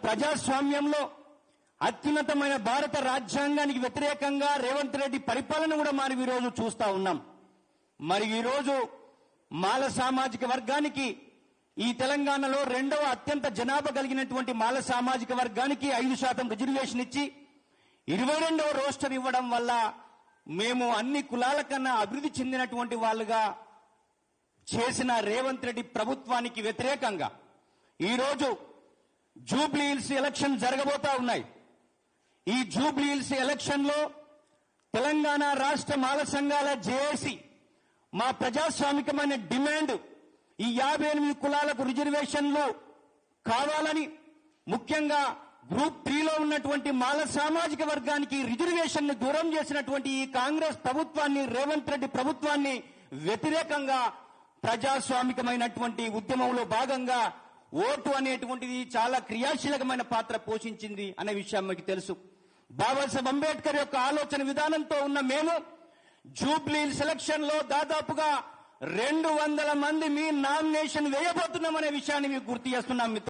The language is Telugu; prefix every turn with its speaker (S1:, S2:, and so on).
S1: ప్రజాస్వామ్యంలో అత్యున్నతమైన భారత రాజ్యాంగానికి వ్యతిరేకంగా రేవంత్ రెడ్డి పరిపాలన కూడా మనం ఈరోజు చూస్తా ఉన్నాం. మరి ఈరోజు మాల సామాజిక వర్గానికి ఈ తెలంగాణలో రెండవ అత్యంత జనాభా కలిగినటువంటి మాల సామాజిక వర్గానికి 5% రిజర్వేషన్ ఇచ్చి 22వ రోస్టర్ ఇవ్వడం వల్ల మేము అన్ని కులాల కన్నా అభివృద్ధి చెందినటువంటి వాళ్ళుగా చేసిన రేవంత్ రెడ్డి ప్రభుత్వానికి వ్యతిరేకంగా ఈరోజు జూబ్లీ హిల్స్ ఎలక్షన్ జరగబోతా ఉన్నాయి. ఈ జూబ్లీ హిల్స్ ఎలక్షన్ లో తెలంగాణ రాష్ట్ర మాల సంఘాల జేఏసీ మా ప్రజాస్వామికమైన డిమాండ్ ఈ 58 కులాలకు రిజర్వేషన్లు కావాలని, ముఖ్యంగా గ్రూప్ 3లో ఉన్నటువంటి మాల సామాజిక వర్గానికి రిజర్వేషన్ ను దూరం చేసినటువంటి ఈ కాంగ్రెస్ ప్రభుత్వాన్ని, రేవంత్ రెడ్డి ప్రభుత్వాన్ని వ్యతిరేకంగా ప్రజాస్వామికమైనటువంటి ఉద్యమంలో భాగంగా ఓటు అనేటువంటిది చాలా క్రియాశీలకమైన పాత్ర పోషించింది అనే విషయం మీకు తెలుసు. బాబాసాహెబ్ అంబేద్కర్ యొక్క ఆలోచన విధానంతో ఉన్న మేము జూబ్లీ సెలక్షన్ లో దాదాపుగా 200 మంది మీ నామినేషన్ వేయబోతున్నామనే విషయాన్ని మీకు గుర్తు చేస్తున్నాం.